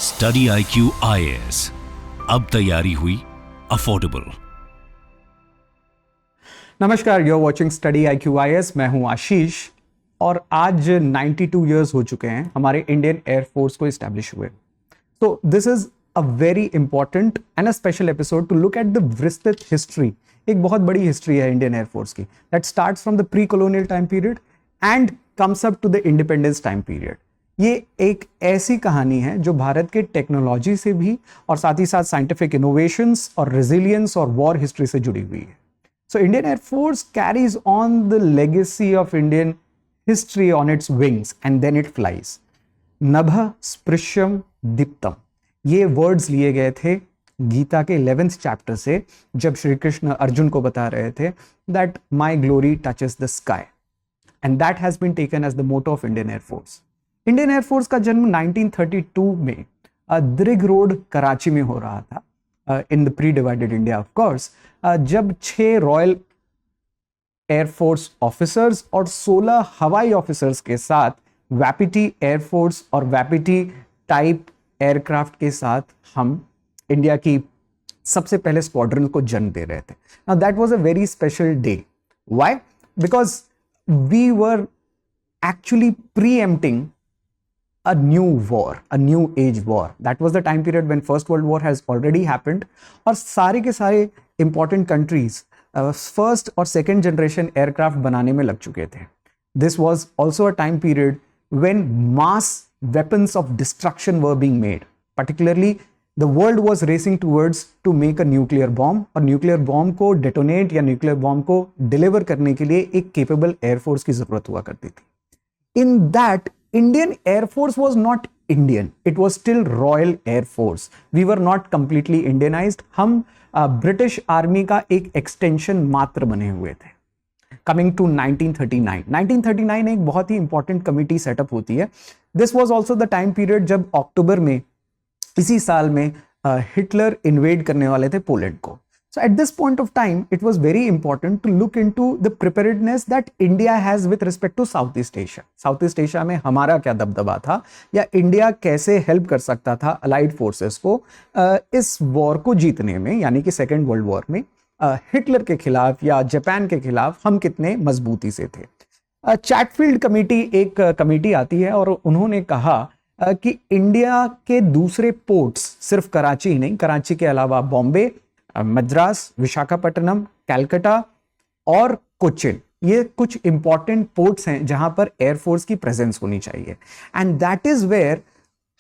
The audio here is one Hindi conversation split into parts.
स्टडी IQ IAS, अब तैयारी हुई अफोर्डेबल। नमस्कार, you are watching study IQ IAS। मैं हूं आशीष और आज 92 इयर्स हो चुके हैं हमारे इंडियन एयरफोर्स को इस्टेब्लिश हुए। तो this is a very important and a special episode to look at the विस्तृत हिस्ट्री। एक बहुत बड़ी हिस्ट्री है इंडियन एयरफोर्स की, that starts from the pre colonial time period and comes up to the independence time period. ये एक ऐसी कहानी है जो भारत के टेक्नोलॉजी से भी और साथ ही साथ साइंटिफिक इनोवेशंस और रेजिलियंस और वॉर हिस्ट्री से जुड़ी हुई है। So Indian Air Force carries on the legacy of Indian history on its wings and then it flies. Nabha Sprishyam Diptam, ये वर्ड्स लिए गए थे गीता के 11th चैप्टर से, जब श्री कृष्ण अर्जुन को बता रहे थे that my glory touches the sky, and that has been taken as the motto of Indian Air Force. Indian Air Force का जन्म 1932 में द्रिग रोड कराची में हो रहा था, in the pre divided India of course, जब 6 रॉयल एयरफोर्स ऑफिसर्स और 16 हवाई ऑफिसर्स के साथ वैपिटी एयरफोर्स और वैपिटी टाइप एयरक्राफ्ट के साथ हम इंडिया की सबसे पहले स्क्वाड्रन को जन्म दे रहे थे। Now that was a very special day. Why? Because we were actually preempting a new war, a new age war. That was the time period when First World War has already happened और सारे के सारे important countries first और second generation aircraft बनाने में लग चुके थे. This was also a time period when mass weapons of destruction were being made. Particularly, the world was racing towards to make a nuclear bomb और nuclear bomb को detonate या nuclear bomb को deliver करने के लिए एक capable air force की जरूरत हुआ करती थी. In that, Indian Air Force was not Indian. It was still Royal Air Force. We were not completely Indianized. हम ब्रिटिश आर्मी का एक एक्सटेंशन मात्र बने हुए थे। Coming to 1939. 1939 एक बहुत ही इंपॉर्टेंट कमिटी सेटअप होती है। This was also the time period जब अक्टूबर में इसी साल में हिटलर इन्वेड करने वाले थे पोलैंड को। So at this point of time, it was very important to look into the preparedness that India has with respect to Southeast Asia. Southeast Asia में हमारा क्या दबदबा था या इंडिया कैसे हेल्प कर सकता था अलाइड फोर्सेस को इस वॉर को जीतने में, यानी कि सेकेंड वर्ल्ड वॉर में हिटलर के खिलाफ या जापान के खिलाफ हम कितने मजबूती से थे। चैटफील्ड कमेटी एक कमेटी आती है और उन्होंने कहा कि इंडिया के दूसरे पोर्ट्स, सिर्फ कराची ही नहीं, कराची के अलावा बॉम्बे, मद्रास, विशाखापट्टनम, कैलकाटा और कोचिन, ये कुछ इंपॉर्टेंट पोर्ट्स हैं जहां पर एयरफोर्स की प्रेजेंस होनी चाहिए। एंड दैट इज वेयर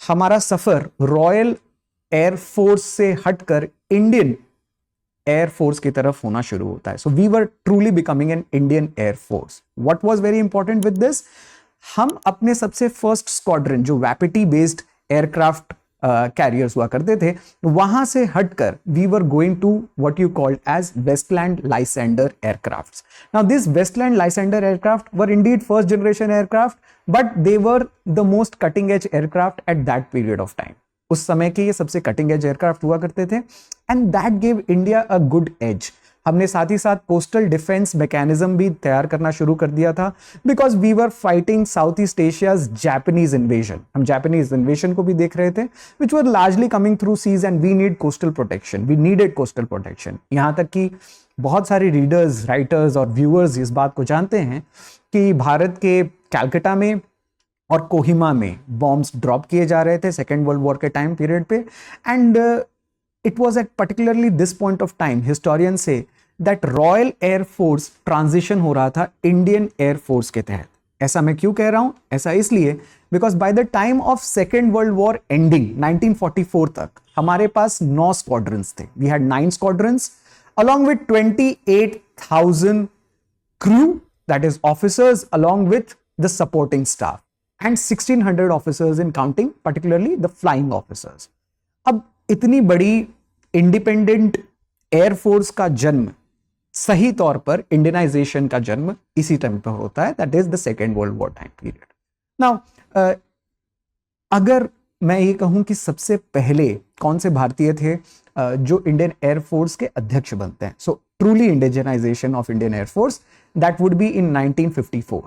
हमारा सफर रॉयल एयरफोर्स से हटकर इंडियन एयरफोर्स की तरफ होना शुरू होता है। So we were truly becoming an Indian air force. What was very important with this, हम अपने सबसे फर्स्ट स्क्वाड्रन जो वैपिटी बेस्ड एयरक्राफ्ट कैरियर्स हुआ करते थे, वहां से हटकर we were going to what you called as Westland Lysander aircrafts. Now this Westland Lysander aircraft were indeed first generation aircraft, but they were the most cutting edge aircraft at that period of time. उस समय के ये सबसे कटिंग एज एयरक्राफ्ट हुआ करते थे and that gave India a good edge. हमने साथ ही साथ कोस्टल डिफेंस मैकेनिज्म भी तैयार करना शुरू कर दिया था, because we were fighting south east Asia's Japanese invasion. हम जापानीज इन्वेजन को भी देख रहे थे, which were largely coming through seas and we need coastal protection, we needed coastal protection. यहां तक कि बहुत सारे रीडर्स, राइटर्स और व्यूअर्स इस बात को जानते हैं कि भारत के कैलकाटा में और कोहिमा में बॉम्ब्स ड्रॉप किए जा रहे थे सेकेंड वर्ल्ड वॉर के टाइम पीरियड पे, and it was at particularly this point of time historian say that royal air force transition हो रहा था इंडियन एयरफोर्स के तहत। ऐसा मैं क्यों कह रहा हूं? ऐसा इसलिए because by the time of second world war ending 1944 तक हमारे पास 9 स्क्वाड्रंस थे। We had 9 squadrons along with 28,000 crew, that is officers, along with the supporting staff, and 1600 officers in counting particularly the flying officers. अब इतनी बड़ी इंडिपेंडेंट एयरफोर्स का जन्म, सही तौर पर इंडियनाइजेशन का जन्म इसी टाइम पर होता है, that is the second world war time period. Now अगर मैं ये कहूं कि सबसे पहले कौन से भारतीय थे जो इंडियन एयरफोर्स के अध्यक्ष बनते हैं, so truly indigenisation of Indian air force, that would be in 1954।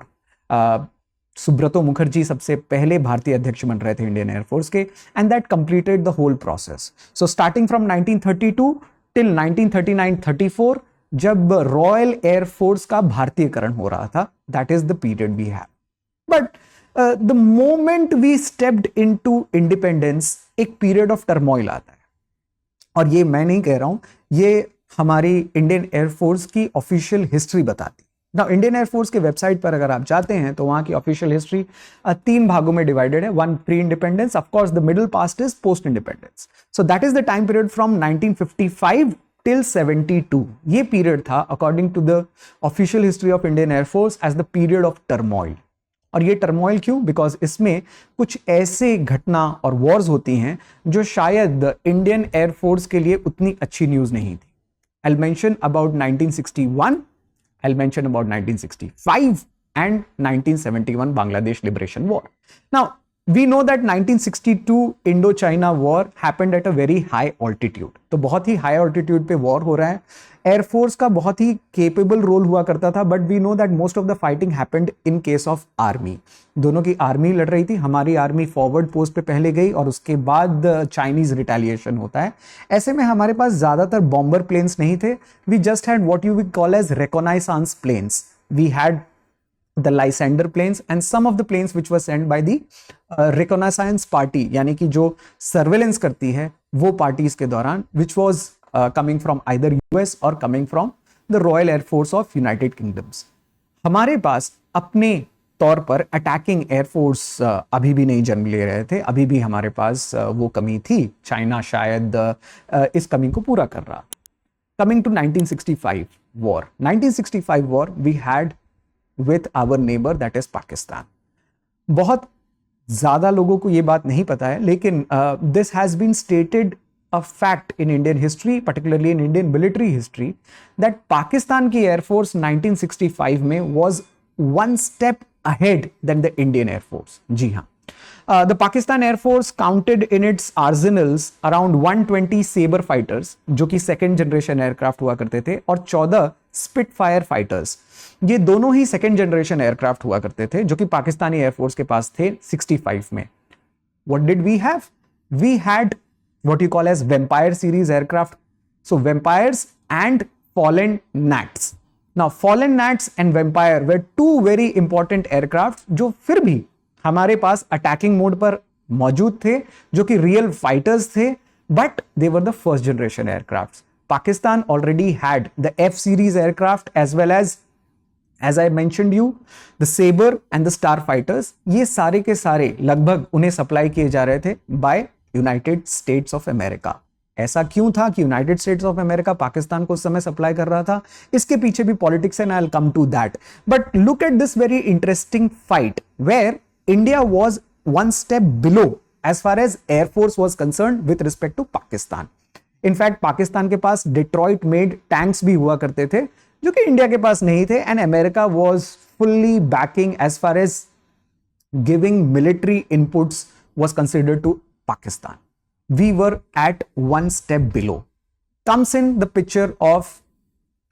Subroto Mukherjee सबसे पहले भारतीय अध्यक्ष बन रहे थे इंडियन एयरफोर्स के, and that completed the whole process. So starting from 1932 till 1939-34, जब रॉयल एयरफोर्स का भारतीयकरण हो रहा था, that is the period we have. But the moment we stepped into independence, एक पीरियड ऑफ टर्मोइल आता है. और ये मैं नहीं कह रहा हूं, ये हमारी इंडियन एयरफोर्स की ऑफिशियल हिस्ट्री बताती. नाउ इंडियन एयरफोर्स के वेबसाइट पर अगर आप जाते हैं तो वहां की ऑफिशियल हिस्ट्री 3 भागों में डिवाइडेड है. One pre independence, of course the middle past is post independence. So that is the time period from 1955 till 72. ये पीरियड था according to the official history of Indian air force as the period of turmoil. और ये टर्मोइल क्यों? बिकॉज इसमें कुछ ऐसे घटना और वॉर्स होती हैं जो शायद इंडियन एयरफोर्स के लिए उतनी अच्छी न्यूज नहीं थी. I'll mention about 1961, I'll mention about 1965 and 1971 Bangladesh Liberation War. Now, we know that 1962 Indo-China War happened at a very high altitude. तो बहुत ही high altitude पे war हो रहा है. एयरफोर्स का बहुत ही केपेबल रोल हुआ करता था, but we know that most of the fighting happened in case of army. दोनों की आर्मी लड़ रही थी. हमारी आर्मी फॉरवर्ड पोस्ट पे पहले गई और उसके बाद चाइनीज रिटेलिएशन होता है. ऐसे में हमारे पास ज्यादातर बॉम्बर प्लेन्स नहीं थे. We just had what you will call as reconnaissance planes. We had the Lysander planes and some of the planes which were sent by the reconnaissance party, यानी कि जो सर्वेलेंस करती है वो पार्टीज के दौरान, which was coming from either US or coming from the Royal Air Force of United Kingdoms. हमारे पास अपने तौर पर अटैकिंग एयरफोर्स अभी भी नहीं जन्म ले रहे थे. अभी भी हमारे पास वो कमी थी. चाइना शायद इस कमी को पूरा कर रहा. Coming to 1965 war. 1965 war we had with our neighbor that is Pakistan. बहुत ज्यादा लोगों को ये बात नहीं पता है, लेकिन this has been stated a fact in Indian history, particularly in Indian military history, that Pakistan की एयरफोर्स 1965 में was one step ahead than the Indian Air Force. जी हाँ. The Pakistan Air Force counted in its arsenals around 120 Sabre fighters, जो कि सेकेंड जनरेशन एयरक्राफ्ट हुआ करते थे, और 14 Spitfire fighters. ये दोनों ही सेकेंड जनरेशन एयरक्राफ्ट हुआ करते थे जो कि पाकिस्तानी एयरफोर्स के पास थे 65 में. What did we have? We had what you call as Vampire series aircraft. So Vampires and Fallen Gnats. Now Fallen Gnats and Vampire were two very important aircraft जो फिर भी हमारे पास अटैकिंग मोड पर मौजूद थे, जो कि रियल फाइटर्स थे, but they were the first generation aircraft. Pakistan already had the F series aircraft as well as I mentioned you, the Sabre and the Starfighters. ये सारे के सारे लगभग उन्हें सप्लाई किए जा रहे थे by United States of America. ऐसा क्यों था कि United States of America Pakistan को उस समय सप्लाई कर रहा था? इसके पीछे भी पॉलिटिक्स है, I will come to that. But look at this very interesting fight where India was one step below as far as Air Force was concerned with respect to Pakistan. In fact, Pakistan के पास Detroit made tanks भी हुआ करते थे जो कि इंडिया के पास नहीं थे, and America was fully backing as far as giving military inputs was considered to Pakistan. We were at one step below. Comes in the picture of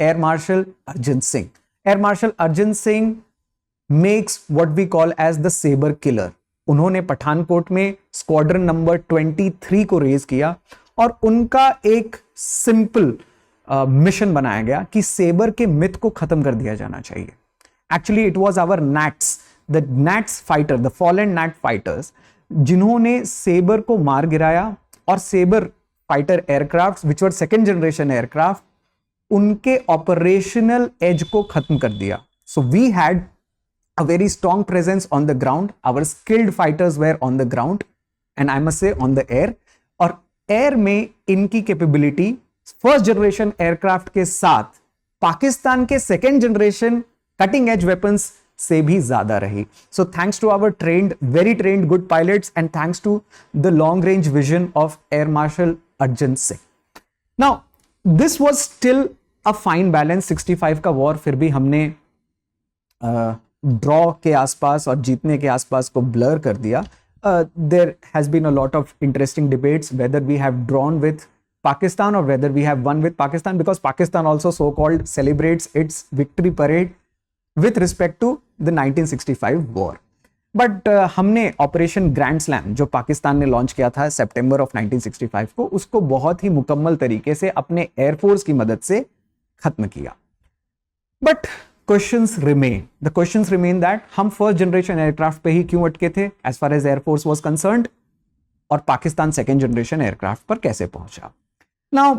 Air Marshal Arjun Singh. Air Marshal Arjun Singh makes what we call as the Sabre killer. उन्होंने पठानकोट में स्क्वाड्रन नंबर 23 को रेज किया और उनका एक सिंपल मिशन बनाया गया कि सेबर के मिथ को खत्म कर दिया जाना चाहिए. Actually it was our Gnats, the Gnats fighter, the fallen Gnat fighters, जिन्होंने सेबर को मार गिराया और Sabre fighter aircraft which were second generation aircraft, उनके ऑपरेशनल एज को खत्म कर दिया. So we had a very strong presence on the ground. Our skilled fighters were on the ground and I must say on the air. और एयर में इनकी कैपेबिलिटी फर्स्ट जनरेशन एयरक्राफ्ट के साथ पाकिस्तान के second generation cutting edge weapons से भी ज्यादा रही. So thanks to our trained, very trained good pilots and thanks to the long range vision of air marshal Arjan Singh. Now this was still a fine balance. 65 का वॉर फिर भी हमने ड्रॉ के आसपास और जीतने के आसपास को ब्लर कर दिया. There has been a lot of interesting debates whether we have drawn with Pakistan और whether we have won with Pakistan, because Pakistan also so called celebrates its victory parade with respect to the 1965 war. But हमने ऑपरेशन ग्रैंड स्लैम जो पाकिस्तान ने लॉन्च किया था सितंबर ऑफ 1965 को, उसको बहुत ही मुकम्मल तरीके से अपने एयरफोर्स की मदद से खत्म किया। But questions remain, the questions remain that हम फर्स्ट जनरेशन एयरक्राफ्ट पे ही क्यों अटके थे as far as air force was concerned, और पाकिस्तान सेकेंड जनरेशन एयरक्राफ्ट पर कैसे पहुंचा। Now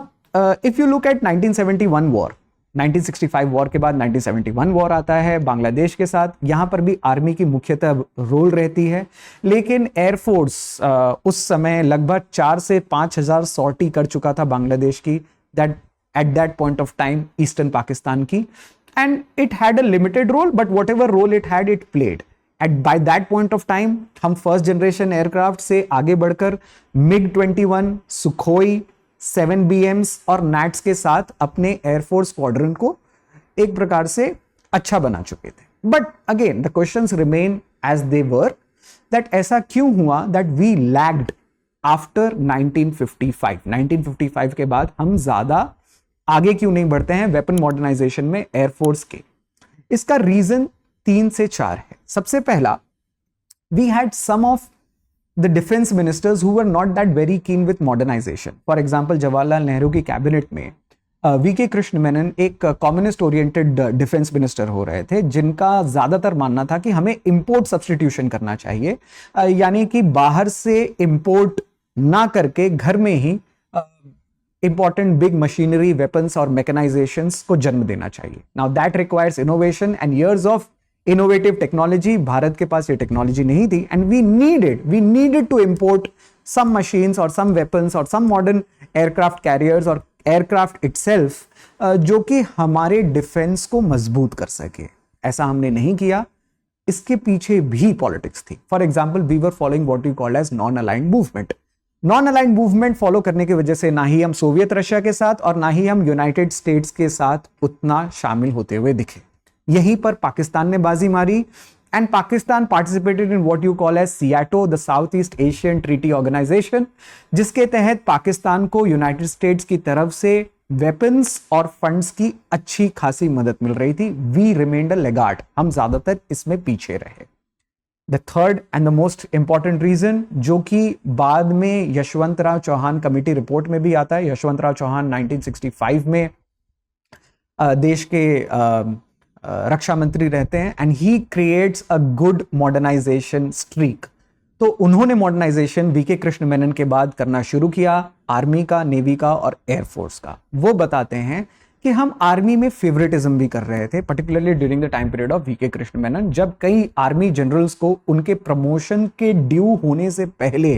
if you look at 1971 war, 1965 war के बाद 1971 वॉर आता है बांग्लादेश के साथ। यहां पर भी आर्मी की मुख्यतः रोल रहती है, लेकिन एयरफोर्स उस समय लगभग 4 से 5,000 सॉर्टी कर चुका था बांग्लादेश की, that at that point of time eastern Pakistan की, and it had a limited role, but whatever role it had it played. At by that point of time हम फर्स्ट जनरेशन एयरक्राफ्ट से आगे बढ़कर MiG-21, सुखोई, 7BMs और नैट्स के साथ अपने एयरफोर्स स्क्वाड्रन को एक प्रकार से अच्छा बना चुके थे। But again the questions remain as they were, that ऐसा क्यों हुआ दैट वी लैग्ड आफ्टर 1955 के बाद हम ज्यादा आगे क्यों नहीं बढ़ते हैं वेपन मॉडर्नाइजेशन में एयरफोर्स के। इसका रीजन 3 से 4 है। सबसे पहला, we had some of the defense ministers who were not that very keen with modernization. For example, Jawaharlal Nehru की कैबिनेट में वीके कृष्ण मेनन एक कम्युनिस्ट ओरिएंटेड डिफेंस मिनिस्टर हो रहे थे, जिनका ज्यादातर मानना था कि हमें इंपोर्ट सब्सटीट्यूशन करना चाहिए, यानी कि बाहर से इंपोर्ट ना करके घर में ही इंपॉर्टेंट बिग मशीनरी, वेपन्स और मैकेनाइजेशंस को जन्म देना चाहिए। Now that requires innovation and years of innovative technology. Bharat के पास ये टेक्नोलॉजी नहीं थी, and we needed to import some machines और सम वेपन्स और सम मॉडर्न एयरक्राफ्ट कैरियर्स और एयरक्राफ्ट इटसेल्फ, जो कि हमारे डिफेंस को मजबूत कर सके। ऐसा हमने नहीं किया, इसके पीछे भी पॉलिटिक्स थी। For example, we were following what you call as non aligned movement. Non aligned movement follow करने की वजह से ना ही हम सोवियत रशिया के साथ और ना ही हम यूनाइटेड स्टेट्स के साथ उतना शामिल होते हुए दिखे। यहीं पर पाकिस्तान ने बाजी मारी, and Pakistan participated in what you call as SEATO, the South East Asian treaty organisation, जिसके तहत पाकिस्तान को यूनाइटेड स्टेट्स की तरफ से वेपन्स और फंड्स की अच्छी खासी मदद मिल रही थी। वी रिमेन्ड अ लेगार्ड, हम ज्यादातर इसमें पीछे रहे। The third and the most important reason, जो कि बाद में यशवंतराव चौहान कमेटी रिपोर्ट में भी आता है। यशवंतराव चौहान 1965 में देश के रक्षा मंत्री रहते हैं, and he creates a good modernisation streak. तो उन्होंने मॉडर्नाइजेशन वीके कृष्ण मेनन के बाद करना शुरू किया, आर्मी का, नेवी का और एयरफोर्स का। वो बताते हैं कि हम आर्मी में फेवरेटिज्म भी कर रहे थे, particularly during the time period of V K Krishna Menon, जब कई आर्मी जनरल्स को उनके प्रमोशन के ड्यू होने से पहले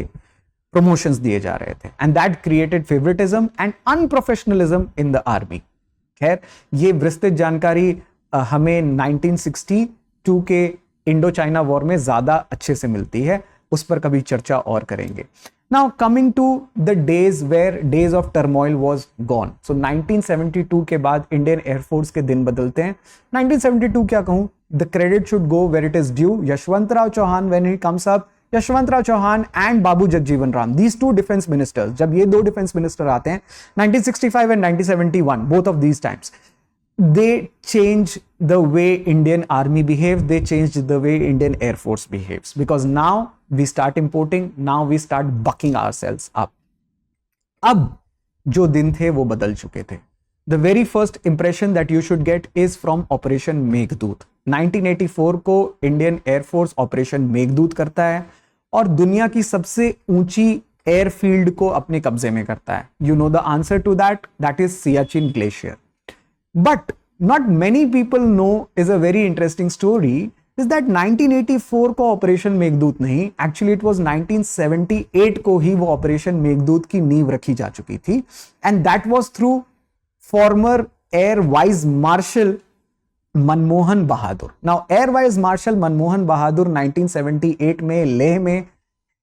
प्रमोशंस दिए जा रहे थे, and that created favouritism and unprofessionalism in the army. खैर, ये विस्तृत जानकारी हमें 1962 के इंडो चाइना वॉर में ज्यादा अच्छे से मिलती है, उस पर कभी चर्चा और करेंगे। Now coming to the days of turmoil was gone. So 1972 के बाद इंडियन एयरफोर्स के दिन बदलते हैं। 1972 क्या कहूं, the credit should go where it is due. Yashwantrao Chavan, when he comes up, Yashwantrao Chavan and Babu Jagjivan Ram, these two defense ministers, जब ये दो डिफेंस मिनिस्टर आते हैं 1965 and 1971, both of these times, they changed the way Indian army behaved, they changed the way Indian air force behaves, because now we start importing, now we start bucking ourselves up. अब जो दिन थे वो बदल चुके थे। The very first impression that you should get is from Operation Meghdoot. 1984 को इंडियन एयरफोर्स ऑपरेशन मेघदूत करता है और दुनिया की सबसे ऊंची एयरफील्ड को अपने कब्जे में करता है। You know the answer to that, that is Siachen Glacier. But not many people know is a very interesting story, is that 1984 को ऑपरेशन मेघदूत नहीं, एक्चुअली इट वाज 1978 को ही वो ऑपरेशन मेघदूत की नींव रखी जा चुकी थी, and that was through former air vice marshal Manmohan Bahadur. Now air vice marshal Manmohan Bahadur 1978 में लेह में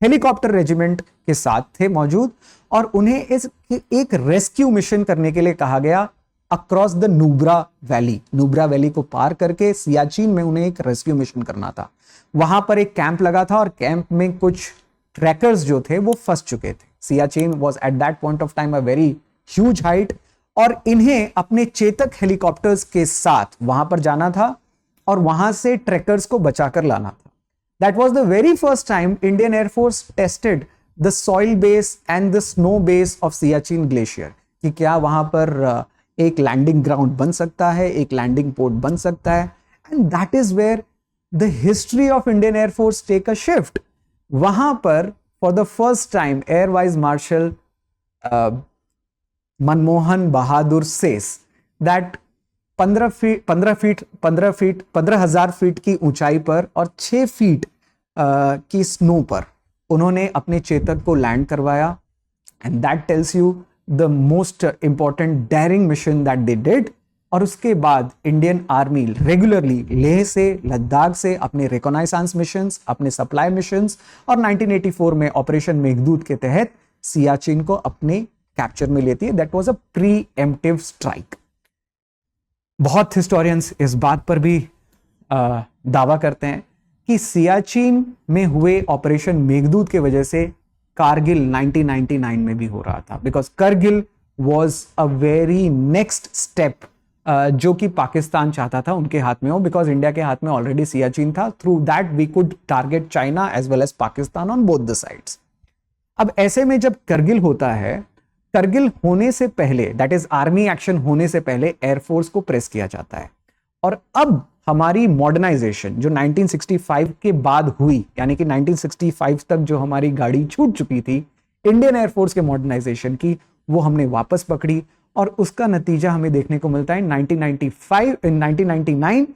हेलीकॉप्टर रेजिमेंट के साथ थे मौजूद, और उन्हें एक रेस्क्यू मिशन करने के लिए कहा गया across the Nubra valley. Nubra valley को पार करके सियाचिन में उन्हें एक रेस्क्यू मिशन करना था। वहां पर एक कैंप लगा था और कैंप में कुछ ट्रैकर्स जो थे वो फंस चुके थे। Siachen was at that point of time a very huge height, और इन्हें अपने चेतक हेलीकॉप्टर्स के साथ वहां पर जाना था और वहां से ट्रैकर्स को बचाकर लाना था। That was the very first time Indian Air Force tested the soil base and the snow base of Siachen Glacier कि क्या वहां पर एक लैंडिंग ग्राउंड बन सकता है, एक लैंडिंग पोर्ट बन सकता है. And that is where the history of Indian air force take a shift. वहां पर for the first time air vice marshal Manmohan Bahadur says that 15,000 feet की ऊंचाई पर और 6 फीट की स्नो पर उन्होंने अपने चेतक को लैंड करवाया. And that tells you the most important daring mission that they did. और उसके बाद इंडियन आर्मी रेगुलरली लेह से लद्दाख से अपने रिकॉनाइसेंस मिशंस, अपने सप्लाई मिशंस और 1984 में ऑपरेशन मेघदूत के तहत सियाचिन को अपने कैप्चर में लेती है. That was a pre emptive strike. बहुत हिस्टोरियंस इस बात पर भी दावा करते हैं कि सियाचिन में हुए ऑपरेशन मेघदूत के वजह से कारगिल 1999 में भी हो रहा था. Because Kargil was a very next step जो कि पाकिस्तान चाहता था उनके हाथ में हो, बिकॉज इंडिया के हाथ में ऑलरेडी सियाचिन था. Through that we could target China as well as Pakistan on both the sides. अब ऐसे में जब करगिल होता है, करगिल होने से पहले, दैट इज आर्मी एक्शन होने से पहले एयरफोर्स को प्रेस किया जाता है. और अब हमारी मॉडर्नाइजेशन जो 1965 के बाद हुई, यानी कि 1965 तक जो हमारी गाड़ी छूट चुकी थी इंडियन एयरफोर्स के मॉडर्नाइजेशन की, वो हमने वापस पकड़ी. और उसका नतीजा हमें देखने को मिलता है 1999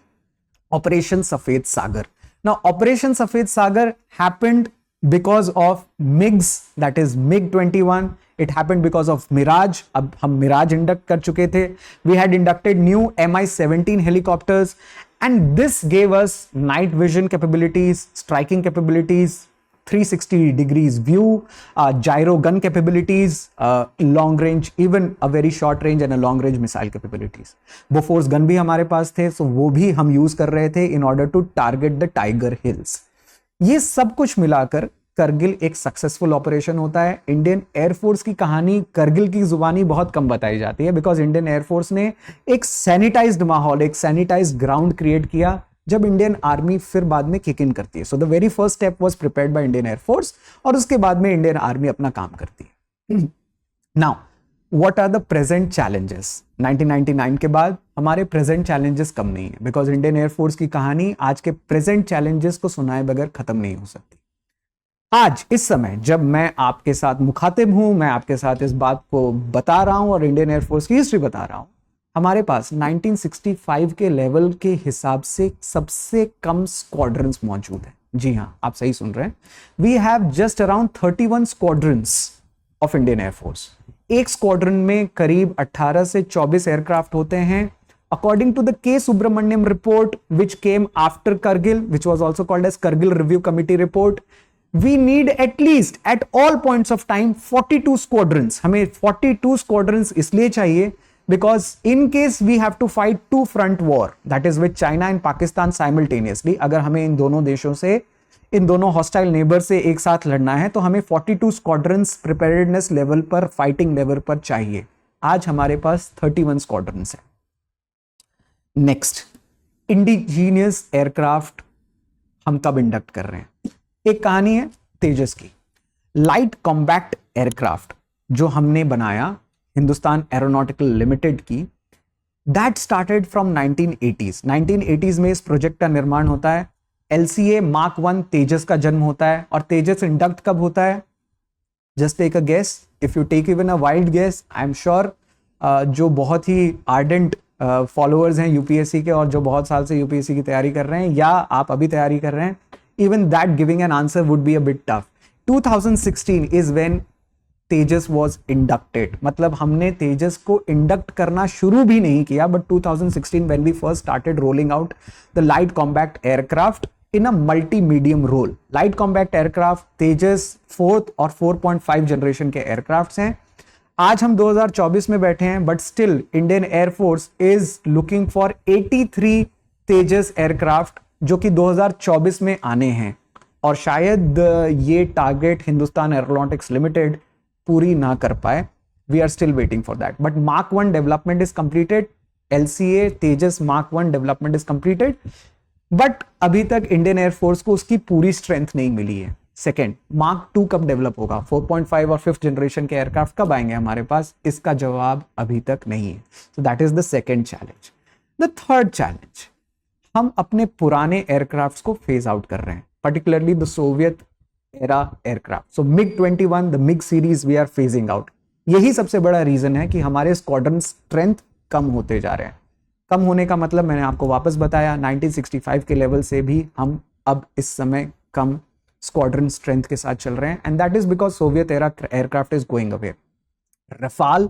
ऑपरेशन सफेद सागर. नाउ ऑपरेशन सफेद सागर happened because of MiGs, that is MiG-21. It happened because of Mirage. अब हम Mirage induct कर चुके थे. We had inducted new Mi-17 helicopters, and this gave us night vision capabilities, striking capabilities, 360 degrees view, gyro gun capabilities, long range, even a very short range and a long range missile capabilities. Bofors gun भी हमारे पास थे, so वो भी हम यूज कर रहे थे in order to target the Tiger Hills. ये सब कुछ मिलाकर करगिल एक सक्सेसफुल ऑपरेशन होता है. इंडियन एयरफोर्स की कहानी करगिल की जुबानी बहुत कम बताई जाती है, बिकॉज इंडियन एयरफोर्स ने एक सैनिटाइज्ड माहौल, एक सैनिटाइज्ड ग्राउंड क्रिएट किया जब इंडियन आर्मी फिर बाद में किक इन करती है. So the very first step was prepared by Indian air force, और उसके बाद में इंडियन आर्मी अपना काम करती है. Now what are the present challenges? 1999 के बाद हमारे प्रेजेंट चैलेंजेस कम नहीं है, बिकॉज इंडियन एयरफोर्स की कहानी आज के प्रेजेंट चैलेंजेस को सुनाए बगैर खत्म नहीं हो सकती. आज इस समय जब मैं आपके साथ मुखातिब हूं, मैं आपके साथ इस बात को बता रहा हूं और इंडियन एयरफोर्स की हिस्ट्री बता रहा हूं, हमारे पास 1965 के लेवल के हिसाब से सबसे कम स्क्वाड्रंस मौजूद हैं. जी हां, आप सही सुन रहे हैं. We have just around 31 squadrons of Indian air force. एक स्क्वाड्रन में करीब 18 से 24 एयरक्राफ्ट होते हैं. According to the K. Subramaniam report, which came after Kargil, which was also called as Kargil Review Committee report, we need at least at all points of time 42 squadrons. हमें 42 squadrons इसलिए चाहिए because in case we have to fight two front war, that is with China and Pakistan simultaneously. अगर हमें इन दोनों देशों से, इन दोनों हॉस्टाइल नेबर से एक साथ लड़ना है तो हमें 42 स्क्वाड्रंस प्रिपेयर्डनेस लेवल पर, फाइटिंग लेवल पर चाहिए. आज हमारे पास 31 स्क्वाड्रंस है. नेक्स्ट, इंडिजीनियस एयरक्राफ्ट हम कब इंडक्ट कर रहे हैं? एक कहानी है तेजस की. लाइट कॉम्बैक्ट एयरक्राफ्ट जो हमने बनाया हिंदुस्तान एरोनॉटिकल लिमिटेड की, that started from 1980s. 1980s में इस प्रोजेक्ट का निर्माण होता है. LCA Mark 1 तेजस का जन्म होता है. और तेजस इंडक्ट कब होता है? Just take a guess. If you take even a wild guess, I am sure जो बहुत ही आर्डेंट फॉलोअर्स हैं यूपीएससी के और जो बहुत साल से यूपीएससी की तैयारी कर रहे हैं या आप अभी तैयारी कर रहे हैं, even that giving an answer would be a bit tough. 2016 is when Tejas was inducted. मतलब हमने तेजस को इंडक्ट करना शुरू भी नहीं किया, but 2016 when we first started rolling out the light combat aircraft in a multi medium role. Light combat aircraft Tejas 4th और 4.5 जनरेशन के एयरक्राफ्ट हैं. आज हम 2024 में बैठे हैं, but still Indian air force is looking for 83 Tejas aircraft जो कि 2024 में आने हैं. और शायद ये टारगेट हिंदुस्तान एरोनॉटिक्स लिमिटेड पूरी ना कर पाए. We are still waiting for that. But Mark 1 development is completed. LCA Tejas Mark 1 development is completed. But अभी तक इंडियन एयरफोर्स को उसकी पूरी स्ट्रेंथ नहीं मिली है। सेकेंड, मार्क 2 कब डेवलप होगा, 4.5 और 5th जनरेशन के एयरक्राफ्ट कब आएंगे हमारे पास, इसका जवाब अभी तक नहीं है। सो that is the second challenge. The third challenge, हम अपने पुराने एयरक्राफ्ट को फेज आउट कर रहे हैं, particularly the Soviet era aircraft. So MiG-21, the MiG series we are phasing out. यही सबसे बड़ा रीजन है कि हमारे स्क्वाड्रन स्ट्रेंथ कम होते जा रहे हैं। कम होने का मतलब मैंने आपको वापस बताया, 1965 के लेवल से भी हम अब इस समय कम स्क्वाड्रन स्ट्रेंथ के साथ चल रहे हैं, and that is because Soviet era aircraft is going away. Rafale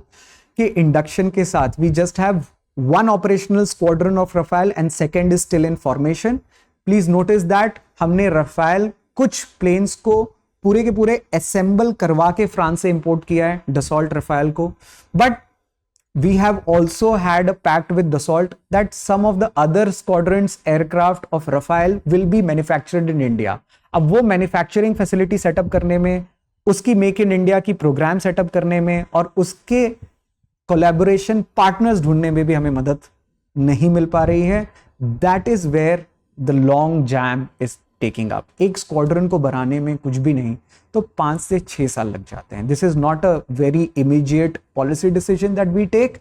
के इंडक्शन के साथ we just have one operational squadron of Rafale and second is still in formation. Please notice that हमने Rafale कुछ planes को पूरे के पूरे assemble करवा के फ्रांस से import किया है, Dassault Rafale को, but we have also had a pact with Dassault that some of the other squadrons aircraft of Rafale will be manufactured in India. अब वो manufacturing facility setup करने में, उसकी मेक इन इंडिया की प्रोग्राम सेटअप करने में और उसके कोलैबोरेशन पार्टनर्स ढूंढने में भी हमें मदद नहीं मिल पा रही है। That is where the long jam is taking up. एक स्क्वाड्रन को बनाने में कुछ भी नहीं तो 5 से 6 साल लग जाते हैं। This is not a very immediate policy decision that we take.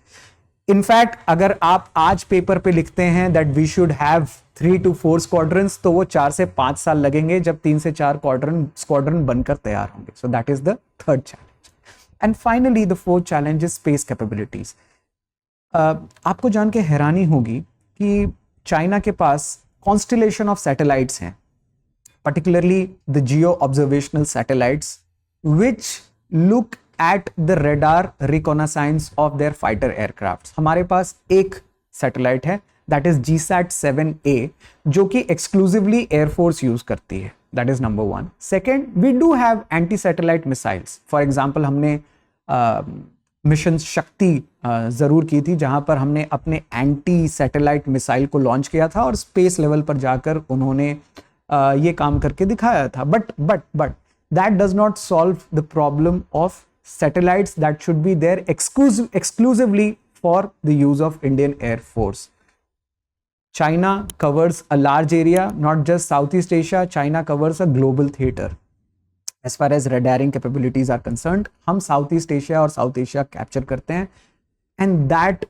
In fact अगर आप आज पेपर पे लिखते हैं that we should have 3 to 4 squadrons, तो वो 4 से 5 साल लगेंगे जब 3 से 4 स्क्वाड्रन बनकर तैयार होंगे। सो that is the third challenge. And finally, the fourth challenge is space capabilities. आपको जान के हैरानी होगी कि चाइना के पास constellation of satellites हैं, particularly the geo observational satellites, which look at the radar reconnaissance of their fighter aircrafts. हमारे पास एक सैटेलाइट है, that is GSAT-7A, जो कि exclusively Air Force यूज करती है. That is number one. Second, we do have anti-satellite missiles. For example, हमने मिशन शक्ति जरूर की थी, जहां पर हमने अपने एंटी सैटेलाइट मिसाइल को लॉन्च किया था और स्पेस लेवल पर जाकर उन्होंने ये काम करके दिखाया था। But that does not solve the problem of satellites that should be there exclusively for the use of Indian air force. China covers a large area, not just Southeast Asia. China covers a global theater. As far as radaring capabilities are concerned, हम Southeast Asia और South Asia capture करते हैं, and that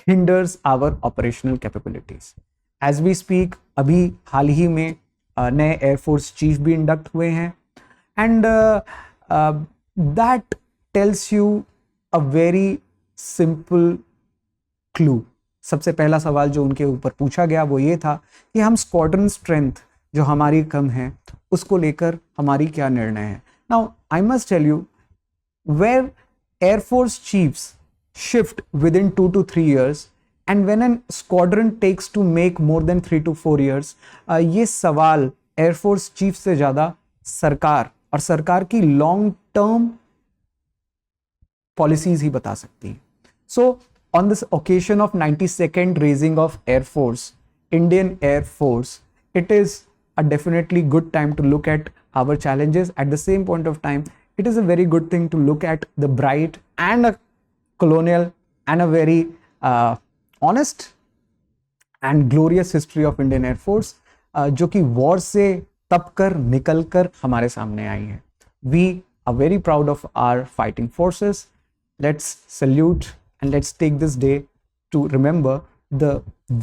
hinders our operational capabilities. As we speak, अभी हाल ही में नए एयरफोर्स चीफ भी इंडक्ट हुए हैं, and that tells you a very simple clue. सबसे पहला सवाल जो उनके ऊपर पूछा गया वो ये था कि हम स्क्वाड्रन स्ट्रेंथ जो हमारी कम है उसको लेकर हमारी क्या निर्णय है। Now I must tell you, where air force chiefs shift within 2 to 3 years and when an squadron takes to make more than 3 to 4 years, ये सवाल एयरफोर्स चीफ से ज्यादा सरकार और सरकार की लॉन्ग टर्म पॉलिसीज ही बता सकती है। सो on this occasion of 92nd raising of Air Force, Indian Air Force, it is a definitely good time to look at our challenges. At the same point of time, it is a very good thing to look at the bright and a colonial and a very honest and glorious history of Indian Air Force, जो कि war से तप कर निकल कर हमारे सामने आई है। We are very proud of our fighting forces. Let's salute and let's take this day to remember the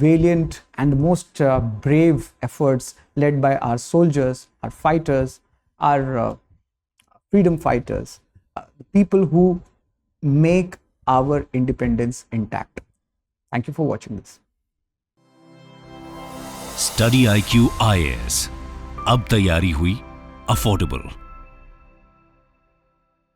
valiant and most brave efforts led by our soldiers, our fighters, our freedom fighters, the people who make our independence intact. Thank you for watching this. Study IQ IAS, अब तैयारी हुई अफोर्डेबल।